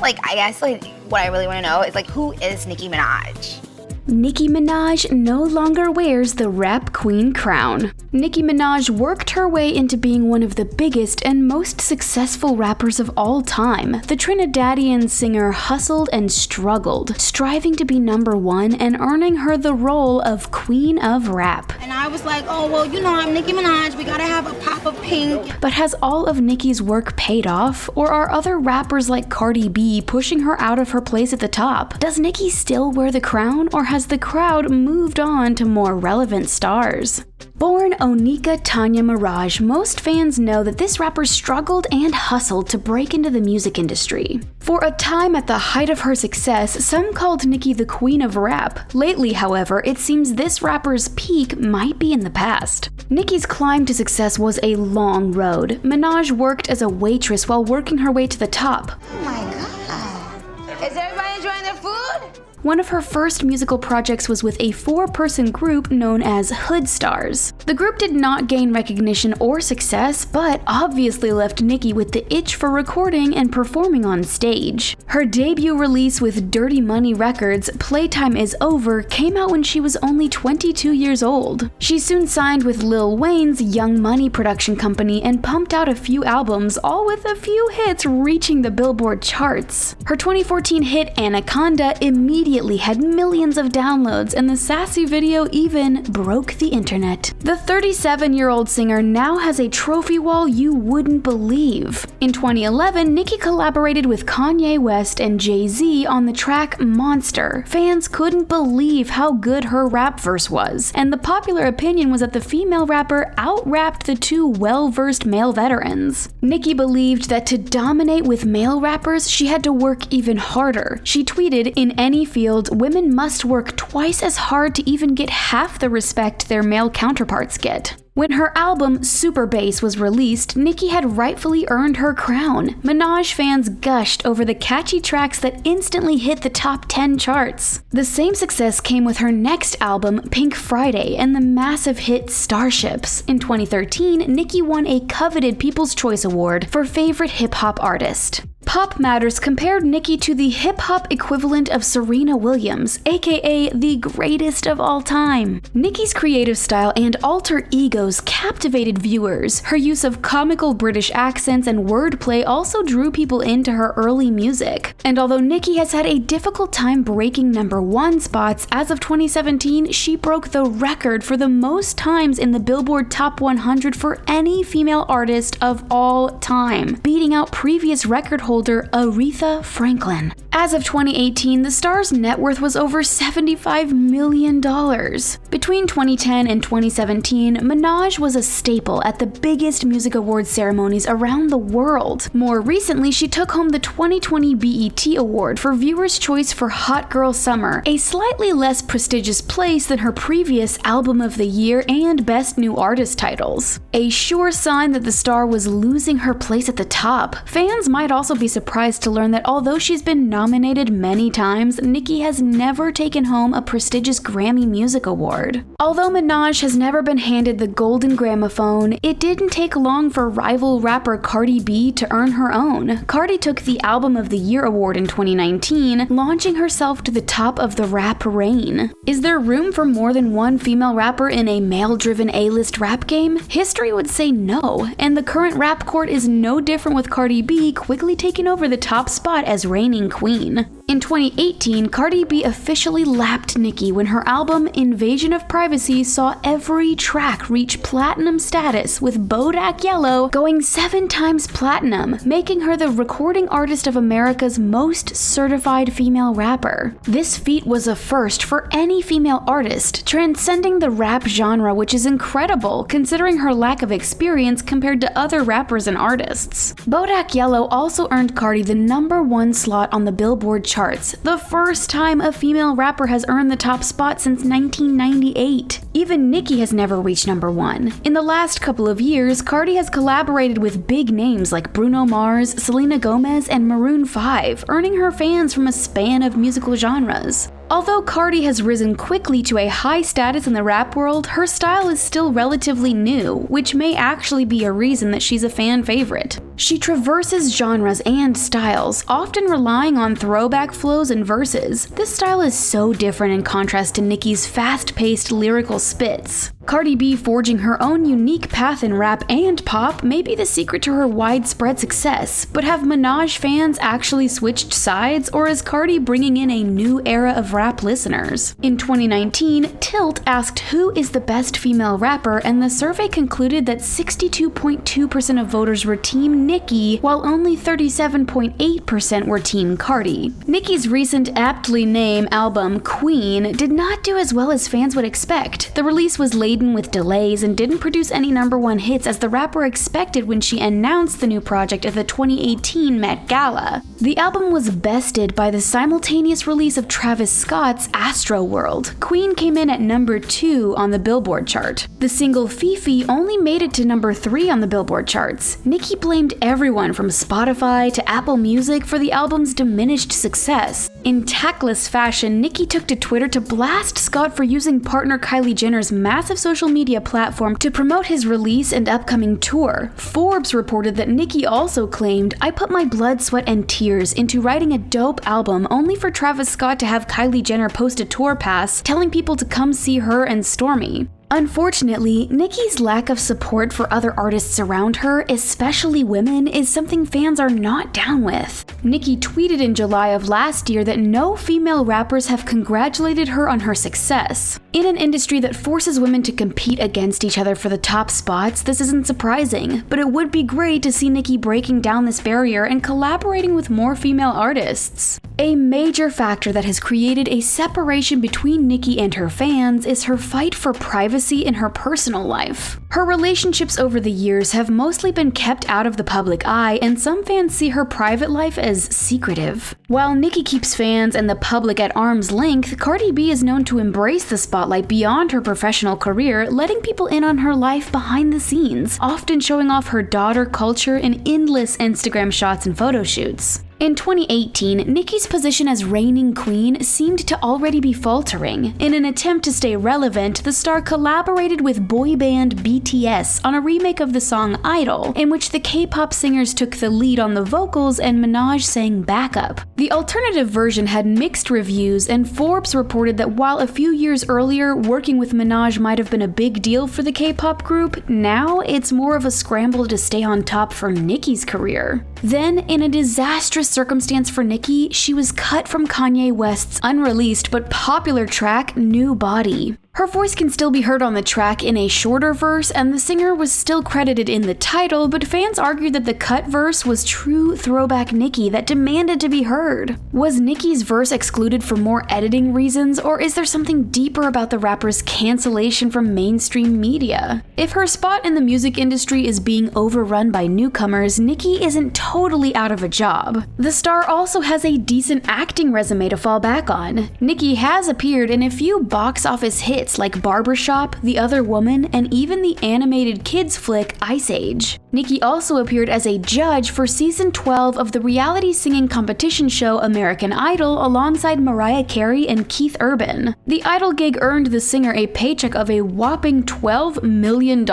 Like, I guess, like, what I really want to know is, like, who is Nicki Minaj? Nicki Minaj no longer wears the rap queen crown. Nicki Minaj worked her way into being one of the biggest and most successful rappers of all time. The Trinidadian singer hustled and struggled, striving to be #1 and earning her the role of Queen of Rap. And I was like, oh, well, you know, I'm Nicki Minaj, we gotta have a pop of pink. But has all of Nicki's work paid off? Or are other rappers like Cardi B pushing her out of her place at the top? Does Nicki still wear the crown, or has the crowd moved on to more relevant stars? Born Onika Tanya Maraj, most fans know that this rapper struggled and hustled to break into the music industry. For a time at the height of her success, some called Nicki the queen of rap. Lately, however, it seems this rapper's peak might be in the past. Nicki's climb to success was a long road. Minaj worked as a waitress while working her way to the top. Oh my God. Is everybody enjoying their food? One of her first musical projects was with a 4-person group known as Hood Stars. The group did not gain recognition or success, but obviously left Nicki with the itch for recording and performing on stage. Her debut release with Dirty Money Records, Playtime Is Over, came out when she was only 22 years old. She soon signed with Lil Wayne's Young Money production company and pumped out a few albums, all with a few hits reaching the Billboard charts. Her 2014 hit Anaconda immediately had millions of downloads, and the sassy video even broke the internet. The 37-year-old singer now has a trophy wall you wouldn't believe. In 2011, Nicki collaborated with Kanye West and Jay-Z on the track Monster. Fans couldn't believe how good her rap verse was, and the popular opinion was that the female rapper out-rapped the two well-versed male veterans. Nicki believed that to dominate with male rappers, she had to work even harder. She tweeted, "In any field, women must work twice as hard to even get half the respect their male counterparts get." When her album Super Bass was released, Nicki had rightfully earned her crown. Minaj fans gushed over the catchy tracks that instantly hit the top 10 charts. The same success came with her next album, Pink Friday, and the massive hit Starships. In 2013, Nicki won a coveted People's Choice Award for Favorite Hip-Hop Artist. Pop Matters compared Nicki to the hip-hop equivalent of Serena Williams, aka the greatest of all time. Nicki's creative style and alter egos captivated viewers. Her use of comical British accents and wordplay also drew people into her early music. And although Nicki has had a difficult time breaking #1 spots, as of 2017, she broke the record for the most times in the Billboard Top 100 for any female artist of all time, beating out previous record holder Aretha Franklin. As of 2018, the star's net worth was over $75 million. Between 2010 and 2017, Minaj was a staple at the biggest music awards ceremonies around the world. More recently, she took home the 2020 BET Award for Viewer's Choice for Hot Girl Summer, a slightly less prestigious place than her previous Album of the Year and Best New Artist titles. A sure sign that the star was losing her place at the top. Fans might also be surprised to learn that although she's been nominated many times, Nicki has never taken home a prestigious Grammy Music Award. Although Minaj has never been handed the Golden Gramophone, it didn't take long for rival rapper Cardi B to earn her own. Cardi took the Album of the Year award in 2019, launching herself to the top of the rap reign. Is there room for more than one female rapper in a male-driven A-list rap game? History would say no, and the current rap court is no different, with Cardi B quickly taking over the top spot as reigning queen. In 2018, Cardi B officially lapped Nicki when her album Invasion of Privacy saw every track reach platinum status, with Bodak Yellow going 7 times platinum, making her the Recording Artist of America's most certified female rapper. This feat was a first for any female artist, transcending the rap genre, which is incredible considering her lack of experience compared to other rappers and artists. Bodak Yellow also earned Cardi the #1 slot on the Billboard charts, the first time a female rapper has earned the top spot since 1998. Even Nicki has never reached #1. In the last couple of years, Cardi has collaborated with big names like Bruno Mars, Selena Gomez, and Maroon 5, earning her fans from a span of musical genres. Although Cardi has risen quickly to a high status in the rap world, her style is still relatively new, which may actually be a reason that she's a fan favorite. She traverses genres and styles, often relying on throwback flows and verses. This style is so different in contrast to Nicki's fast-paced lyrical spits. Cardi B forging her own unique path in rap and pop may be the secret to her widespread success, but have Minaj fans actually switched sides, or is Cardi bringing in a new era of rap listeners? In 2019, Tilt asked who is the best female rapper, and the survey concluded that 62.2% of voters were Team Nicki, while only 37.8% were Team Cardi. Nicki's recent aptly named album, Queen, did not do as well as fans would expect. The release was laden with delays and didn't produce any #1 hits as the rapper expected when she announced the new project at the 2018 Met Gala. The album was bested by the simultaneous release of Travis Scott's Astroworld. Queen came in at #2 on the Billboard chart. The single Fifi only made it to #3 on the Billboard charts. Nicki blamed everyone from Spotify to Apple Music for the album's diminished success. In tactless fashion, Nicki took to Twitter to blast Scott for using partner Kylie Jenner's massive social media platform to promote his release and upcoming tour. Forbes reported that Nicki also claimed, "I put my blood, sweat, and tears into writing a dope album only for Travis Scott to have Kylie Jenner post a tour pass telling people to come see her and Stormi." Unfortunately, Nicki's lack of support for other artists around her, especially women, is something fans are not down with. Nicki tweeted in July of last year that no female rappers have congratulated her on her success. In an industry that forces women to compete against each other for the top spots, this isn't surprising, but it would be great to see Nicki breaking down this barrier and collaborating with more female artists. A major factor that has created a separation between Nicki and her fans is her fight for privacy in her personal life. Her relationships over the years have mostly been kept out of the public eye, and some fans see her private life as secretive. While Nicki keeps fans and the public at arm's length, Cardi B is known to embrace the spotlight beyond her professional career, letting people in on her life behind the scenes, often showing off her daughter culture in endless Instagram shots and photo shoots. In 2018, Nicki's position as reigning queen seemed to already be faltering. In an attempt to stay relevant, the star collaborated with boy band BTS on a remake of the song Idol, in which the K-pop singers took the lead on the vocals and Minaj sang backup. The alternative version had mixed reviews, and Forbes reported that while a few years earlier, working with Minaj might have been a big deal for the K-pop group, now it's more of a scramble to stay on top for Nicki's career. Then, in a disastrous circumstance for Nicki, she was cut from Kanye West's unreleased but popular track, New Body. Her voice can still be heard on the track in a shorter verse, and the singer was still credited in the title, but fans argued that the cut verse was true throwback Nicki that demanded to be heard. Was Nicki's verse excluded for more editing reasons, or is there something deeper about the rapper's cancellation from mainstream media? If her spot in the music industry is being overrun by newcomers, Nicki isn't totally out of a job. The star also has a decent acting resume to fall back on. Nicki has appeared in a few box office hits like Barbershop, The Other Woman, and even the animated kids flick Ice Age. Nicki also appeared as a judge for season 12 of the reality singing competition show American Idol alongside Mariah Carey and Keith Urban. The Idol gig earned the singer a paycheck of a whopping $12 million.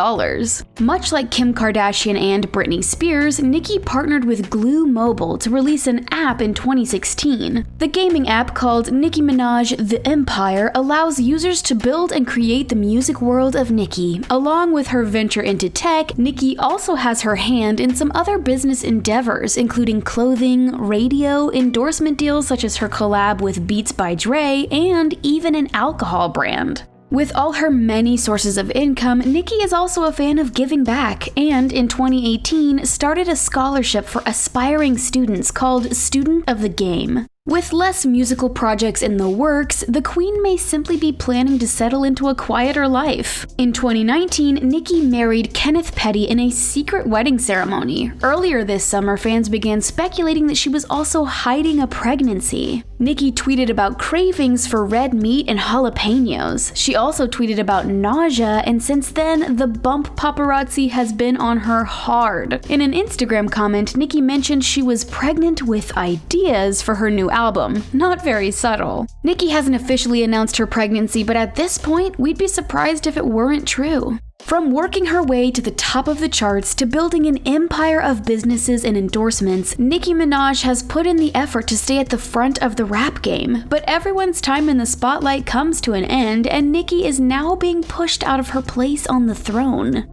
Much like Kim Kardashian and Britney Spears, Nicki partnered with Glue Mobile to release an app in 2016. The gaming app called Nicki Minaj The Empire allows users to build and create the music world of Nicki. Along with her venture into tech, Nicki also has her hand in some other business endeavors, including clothing, radio, endorsement deals such as her collab with Beats by Dre, and even an alcohol brand. With all her many sources of income, Nicki is also a fan of giving back, and in 2018 started a scholarship for aspiring students called Student of the Game. With less musical projects in the works, the queen may simply be planning to settle into a quieter life. In 2019, Nicki married Kenneth Petty in a secret wedding ceremony. Earlier this summer, fans began speculating that she was also hiding a pregnancy. Nicki tweeted about cravings for red meat and jalapenos. She also tweeted about nausea, and since then, the bump paparazzi has been on her hard. In an Instagram comment, Nicki mentioned she was pregnant with ideas for her new album. Not very subtle. Nicki hasn't officially announced her pregnancy, but at this point, we'd be surprised if it weren't true. From working her way to the top of the charts to building an empire of businesses and endorsements, Nicki Minaj has put in the effort to stay at the front of the rap game. But everyone's time in the spotlight comes to an end, and Nicki is now being pushed out of her place on the throne.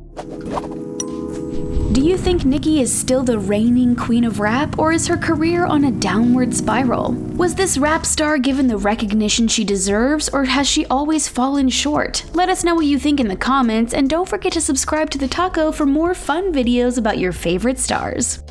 Do you think Nicki is still the reigning queen of rap, or is her career on a downward spiral? Was this rap star given the recognition she deserves, or has she always fallen short? Let us know what you think in the comments, and don't forget to subscribe to The Taco for more fun videos about your favorite stars.